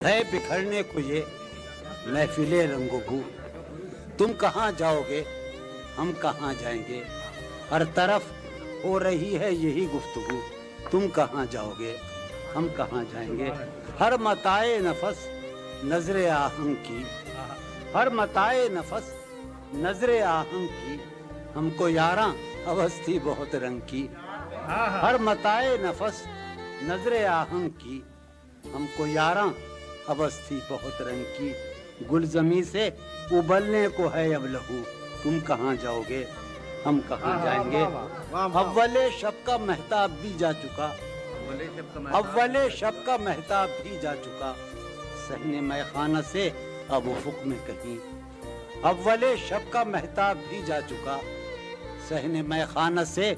है बिखरने को ये महफिले रंगों। तुम कहाँ जाओगे हम कहाँ जाएंगे, हर तरफ हो रही है यही गुफ्तगू। तुम कहाँ जाओगे हम कहाँ जाएंगे, हर मताए नफस नजरे आहंग की, हर मताए नफस नजरे आहंग की। हमको यारां अवस थी बहुत रंग की, हर मताए नफस नजरे आहंग की। हमको यारां अवस थी बहुत रंग की। गुलजमी से उबलने को है अब लहू। तुम कहाँ जाओगे हम कहाँ जाएंगे, अव्वले शब का महताब भी जा चुका, अव्वले शब का महताब भी जा चुका। सहने मैखाना से अब उफुक में कहीं, अव्वले शब का महताब भी जा चुका। सहने मैखाना से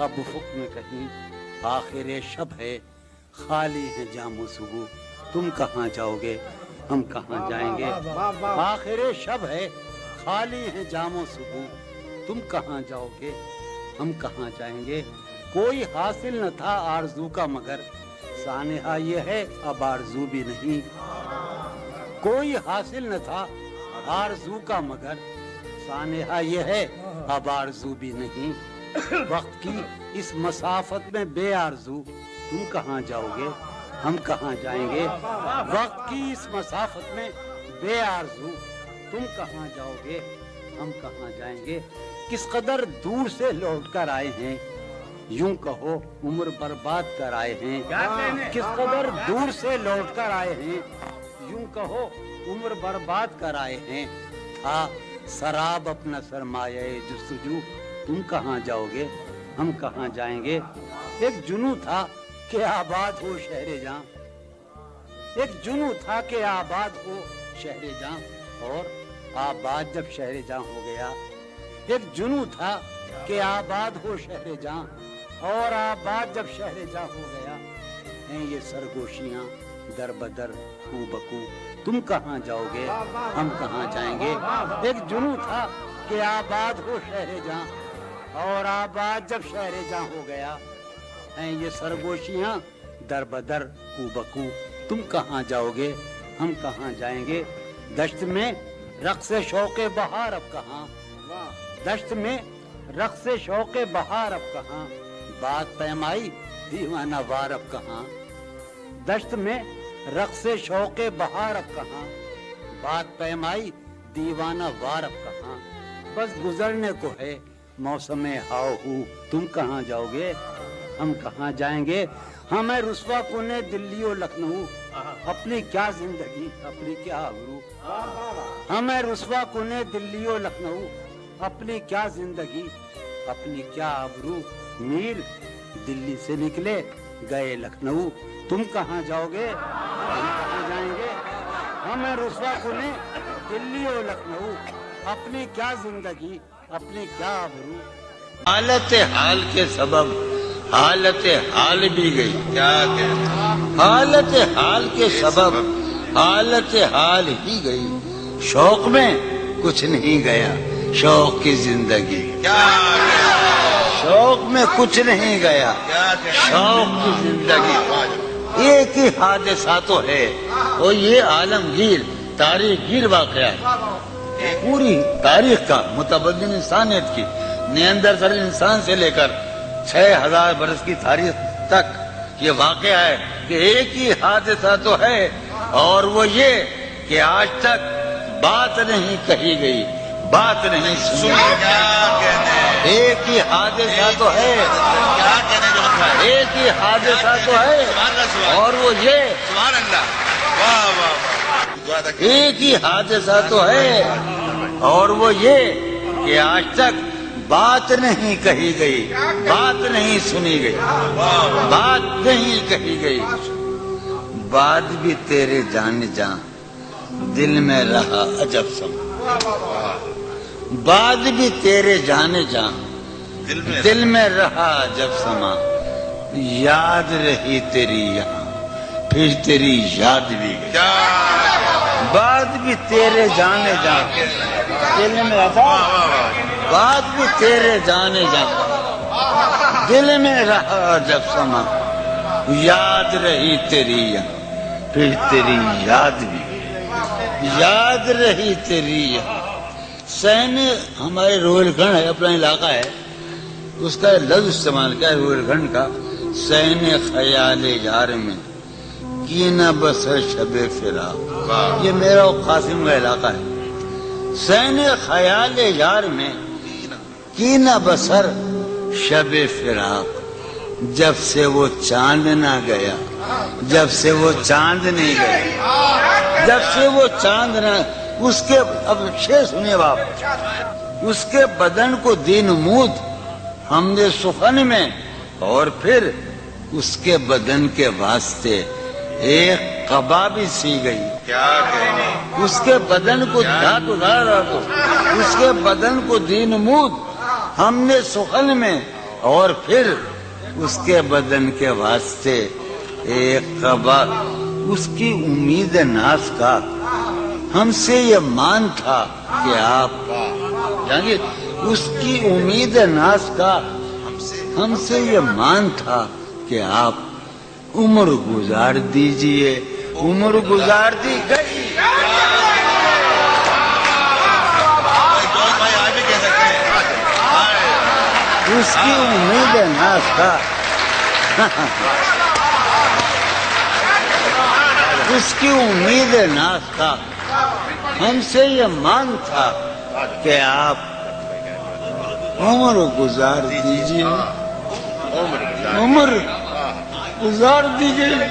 अब उफुक में कहीं। आखिर शब है खाली है जामो सुबह। तुम कहाँ जाओगे हम कहाँ जाएंगे, आखिर शब है खाली है जामो सुबह। तुम कहाँ जाओगे हम कहाँ जाएंगे। कोई हासिल न था आरज़ू का मगर सानेहा ये है अब आरज़ू भी नहीं। कोई हासिल न था आरज़ू का मगर सानेहा ये है अब आरज़ू भी नहीं। वक्त की इस मसाफत में बेआरज़ू तुम कहाँ जाओगे हम कहाँ जाएंगे। वक्त की इस मसाफत में बेआरज़ू तुम कहाँ जाओगे हम कहाँ जाएंगे। किस कदर दूर से लौट कर आए हैं, यूं कहो उम्र बर्बाद कर आए हैं। किस कदर दूर से लौट कर आए हैं, यूं कहो उम्र बर्बाद कर आए हैं। था शराब अपना सरमाया जुस्तजू। तुम कहाँ जाओगे हम कहाँ जाएंगे। एक जुनू था कि आबाद हो शहरे जहां, एक जुनू था कि आबाद हो शहरे जहां, और आबाद जब शहरे जहां हो गया। एक जुनू था कि आबाद हो शहरे जहां, और आबाद जब शहरे जहां हो गया। हैं ये सरगोशियां दर बदर कू बकू। तुम कहाँ जाओगे हम कहाँ जाएंगे। एक जुनू था कि आबाद हो शहरे जहां, और आबाद जब शहरे जहां हो गया। हैं ये सरगोशियां दर बदर कू बकू। तुम कहाँ जाओगे हम कहाँ जाएंगे। दश्त में रक़्स शौक़े बहार अब कहाँ, दश्त में रक़्स शौक़े बहार अब कहाँ। बात पैमाई दीवाना वार अब कहाँ। दश्त में रक़्स शौक़े बहार अब कहाँ। बात पैमाई दीवाना वार अब कहाँ। बस गुजरने को है मौसम हाऊ। तुम कहाँ जाओगे हम कहाँ जाएंगे। हमें रुस्वा कुने दिल्ली और लखनऊ, अपनी क्या जिंदगी अपनी क्या आबरू। हमें रुस्वा कुने दिल्ली और लखनऊ, अपनी क्या जिंदगी अपनी क्या आबरू। मीर दिल्ली से निकले गए लखनऊ। तुम कहाँ जाओगे हम कहाँ जाएंगे। हमें रुस्वा कुने दिल्ली और लखनऊ, अपनी क्या जिंदगी अपनी क्या आबरू। हालत हाल के सबब हालत हाल भी गई। क्या हालत हाल के सबब हालत हाल ही गई। शौक में कुछ नहीं गया शौक की जिंदगी। क्या शौक में कुछ नहीं गया शौक की जिंदगी। एक ही हादसा तो है और ये आलमगीर तारीखगीर वाक़या है। पूरी तारीख का मुतबद्दिल इंसानियत की नेअंदरथल इंसान से लेकर 6000 बरस की तारीख तक ये वाक़या है कि एक ही हादसा तो है, और वो ये कि आज तक बात नहीं कही गई बात नहीं सुनी। एक ही हादसा तो है, एक ही हादसा तो है, और वो ये एक ही हादसा तो है, और वो ये कि आज तक बात नहीं कही गई बात नहीं सुनी गई बात नहीं कही गई। बात भी तेरे जाने जा दिल में रहा अजब समा। बात भी तेरे जाने जा दिल में रहा अजब समा। याद रही तेरी यहाँ फिर तेरी याद भी गई। बात भी तेरे जाने जा दिल में रहा, बात भी तेरे जाने जा दिल में रहा जब समा। याद रही तेरी यहाँ پھر تیری یاد بھی یاد رہی تیری یاد۔ سین ہمارے روہیل کھنڈ ہے، اپنا علاقہ ہے، اس کا لفظ استعمال کیا ہے روہیل کھنڈ کا، سین خیال یار میں کی نہ بسر شب فراق۔ یہ میرا اور قاسم کا علاقہ ہے۔ سین خیال یار میں کی نہ بسر شب فراق، جب سے وہ چاند نہ گیا، جب سے وہ چاند نہیں گیا، جب سے وہ چاند نہ، اس کے، اب شعر سنیے باپ، اس کے بدن کو دین مود ہم نے سخن میں، اور پھر اس کے بدن کے واسطے ایک قبا بھی سی گئی۔ کیا کہنے، اس کے بدن کو دھات اٹھا رہا تو اس کے بدن کو دین مود ہم نے سخن میں، اور پھر اس کے بدن کے واسطے ایک قبا۔ اس کی امید ناز کا ہم سے یہ مان تھا کہ آپ، یعنی اس کی امید ناز کا ہم سے یہ مان تھا کہ آپ عمر گزار دیجئے، عمر گزار دی گئی۔ اس کی امید ناز کا اس کی امید ناز کا ہم سے یہ مان تھا کہ آپ عمر گزار دیجئے، عمر گزار دیجئے۔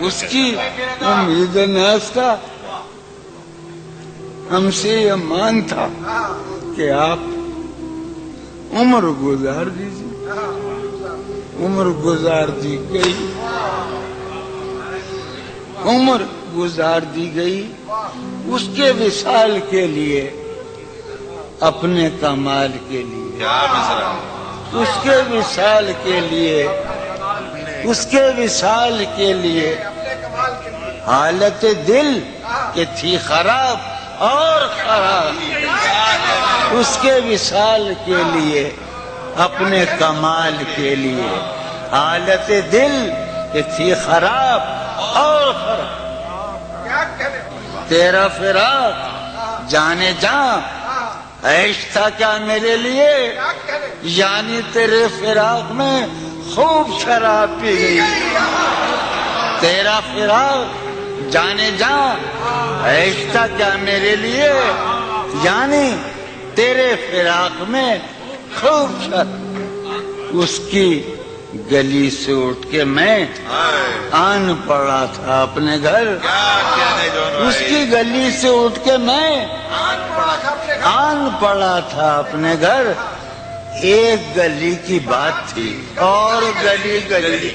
اس کی امید ناز کا ہم سے یہ مان تھا کہ آپ عمر گزار دیجئے، عمر گزار دی گئی، عمر گزار دی گئی اس کے وصال کے لیے، اپنے کمال کے لیے، اس کے وصال کے لیے، اس کے وصال کے لیے حالت دل کہ تھی خراب اور خراب، اس کے وصال کے لیے، اپنے کمال کے لیے حالت دل کہ تھی خراب اور خراب۔ تیرا فراق جانے جاں عیش تھا کیا میرے لیے، یعنی تیرے فراق میں خوب شراب پی گئی۔ تیرا فراق جانے جاں عیش تھا کیا میرے لیے، یعنی تیرے فراق میں خوب شراب۔ اس کی گلی سے اٹھ کے میں آن پڑا تھا اپنے گھر، اس کی گلی سے اٹھ کے میں آن پڑا تھا اپنے گھر۔ ایک گلی کی بات تھی اور گلی گلی